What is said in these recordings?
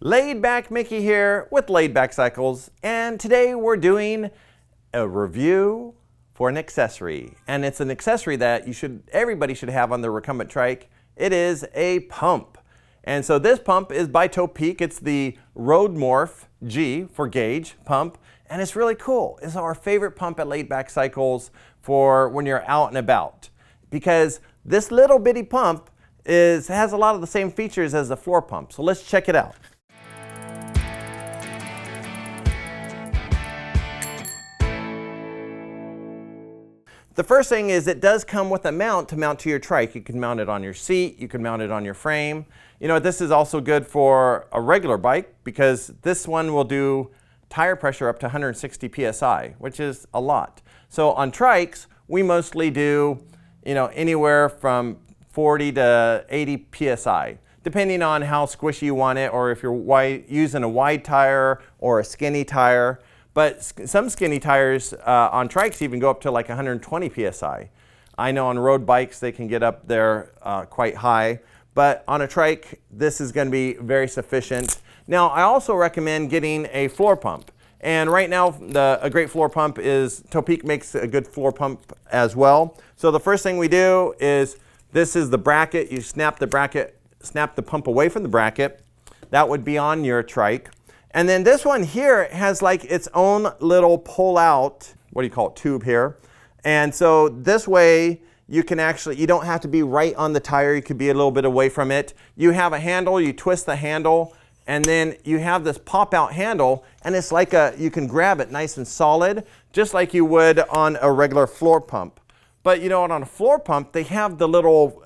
Laid Back Mickey here with Laid Back Cycles, and today we're doing a review for an accessory, and it's an accessory that everybody should have on their recumbent trike. It is a pump, and so this pump is by Topeak. It's the Road MORPH G for gauge pump, and it's really cool. It's our favorite pump at Laid Back Cycles for when you're out and about, because this little bitty pump has a lot of the same features as the floor pump. So let's check it out. The first thing is it does come with a mount to mount to your trike. You can mount it on your seat, you can mount it on your frame. You know, this is also good for a regular bike because this one will do tire pressure up to 160 psi, which is a lot. So on trikes, we mostly do, anywhere from 40 to 80 psi, depending on how squishy you want it, or if you're using a wide tire or a skinny tire. But some skinny tires on trikes even go up to like 120 psi. I know on road bikes they can get up there quite high, but on a trike this is going to be very sufficient. Now I also recommend getting a floor pump, and right now a great floor pump is Topeak makes a good floor pump as well. So the first thing we do is, this is the bracket. You snap the bracket, snap the pump away from the bracket. That would be on your trike. And then this one here has like its own little pull out, tube here. And so this way you don't have to be right on the tire. You could be a little bit away from it. You have a handle, you twist the handle, and then you have this pop out handle, and it's like you can grab it nice and solid, just like you would on a regular floor pump. But on a floor pump, they have the little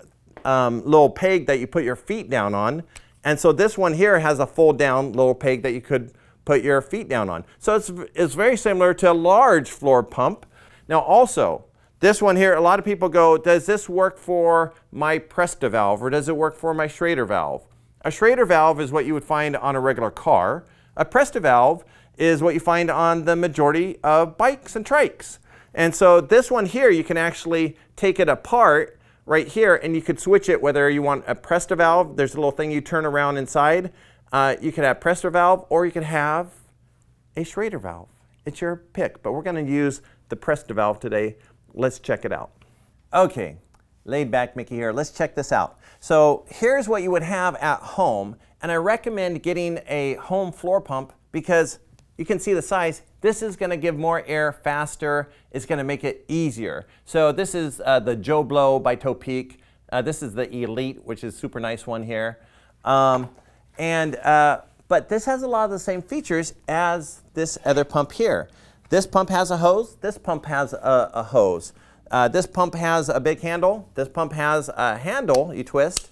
peg that you put your feet down on. And so this one here has a fold down little peg that you could put your feet down on. So it's very similar to a large floor pump. Now also, this one here, a lot of people go, does this work for my Presta Valve, or does it work for my Schrader valve? A Schrader valve is what you would find on a regular car. A Presta Valve is what you find on the majority of bikes and trikes. And so this one here, you can actually take it apart right here, and you could switch it whether you want a Presta Valve. There's a little thing you turn around inside. You could have Presta Valve, or you could have a Schrader valve. It's your pick, but we're going to use the Presta Valve today. Let's check it out. Okay, Laid Back Mickey here. Let's check this out. So here's what you would have at home, and I recommend getting a home floor pump because you can see the size. This is going to give more air faster. It's going to make it easier. So this is the Joe Blow by Topeak. This is the Elite, which is a super nice one here. But this has a lot of the same features as this other pump here. This pump has a hose. This pump has a hose. This pump has a big handle. This pump has a handle you twist,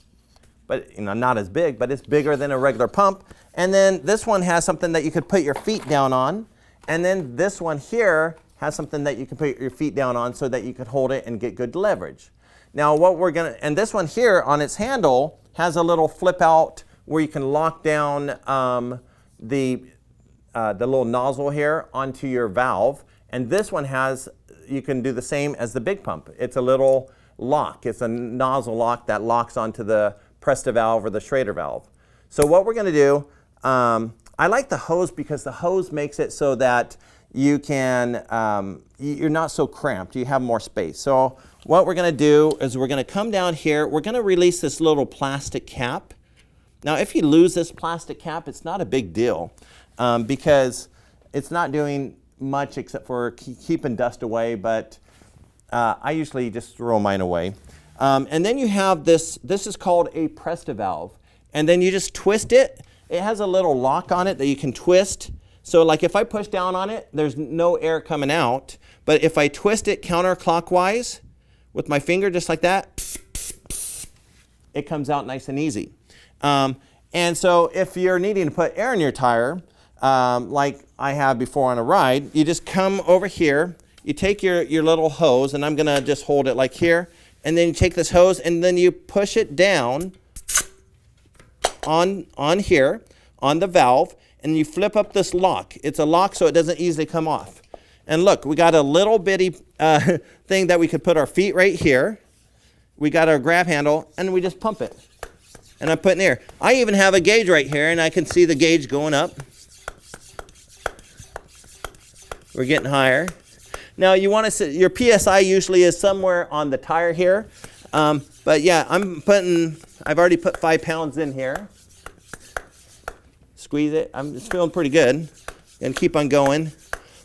but not as big, but it's bigger than a regular pump. And then this one has something that you could put your feet down on. And then this one here has something that you can put your feet down on so that you could hold it and get good leverage. Now and this one here on its handle has a little flip out where you can lock down the little nozzle here onto your valve. And this one you can do the same as the big pump. It's a little lock. It's a nozzle lock that locks onto the Presta Valve or the Schrader valve. So what we're going to do, I like the hose because the hose makes it so that you can, you're not so cramped. You have more space. So what we're going to do is we're going to come down here. We're going to release this little plastic cap. Now, if you lose this plastic cap, it's not a big deal because it's not doing much except for keeping dust away, but I usually just throw mine away. And then you have this is called a Presta Valve. And then you just twist it. It has a little lock on it that you can twist. So like if I push down on it, there's no air coming out. But if I twist it counterclockwise with my finger just like that, it comes out nice and easy. And so if you're needing to put air in your tire, like I have before on a ride, you just come over here, you take your little hose, and I'm going to just hold it like here, and then you take this hose and then you push it down on here, on the valve, and you flip up this lock. It's a lock so it doesn't easily come off. And look, we got a little bitty thing that we could put our feet right here. We got our grab handle, and we just pump it. and I'm putting air. I even have a gauge right here, and I can see the gauge going up. We're getting higher. Now you want to see, your PSI usually is somewhere on the tire here. But yeah, I've already put 5 pounds in here. Squeeze it. It's feeling pretty good. And keep on going.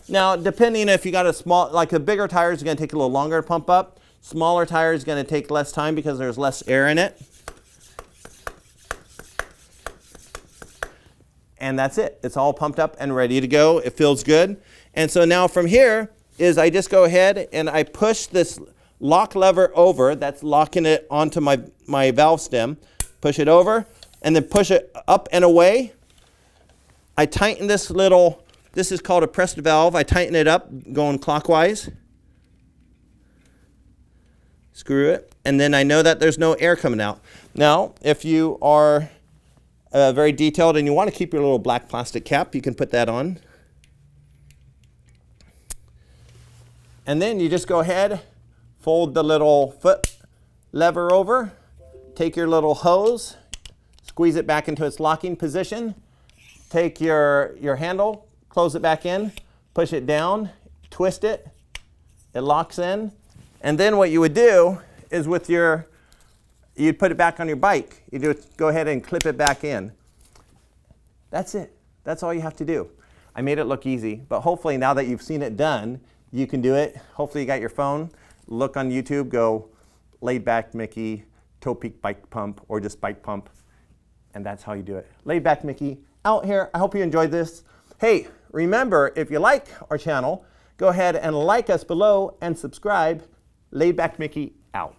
Now, depending if you got a small, like the bigger tires are going to take a little longer to pump up. Smaller tires are going to take less time because there's less air in it. And that's it. It's all pumped up and ready to go. It feels good. And so now from here is I just go ahead and I push this lock lever over. That's locking it onto my valve stem. Push it over and then push it up and away. I tighten this is called a Presta Valve. I tighten it up going clockwise. Screw it. And then I know that there's no air coming out. Now, if you are very detailed and you want to keep your little black plastic cap, you can put that on. And then you just go ahead, fold the little foot lever over, take your little hose, squeeze it back into its locking position, take your handle, close it back in, push it down, twist it, it locks in. And then what you would do is you'd put it back on your bike. You go ahead and clip it back in. That's it. That's all you have to do. I made it look easy, but hopefully now that you've seen it done, you can do it. Hopefully you got your phone. Look on YouTube, go Laid Back Mickey, Topeak bike pump, or just bike pump. And that's how you do it. Laid Back Mickey out here. I hope you enjoyed this. Hey, remember, if you like our channel, go ahead and like us below and subscribe. Laid Back Mickey out.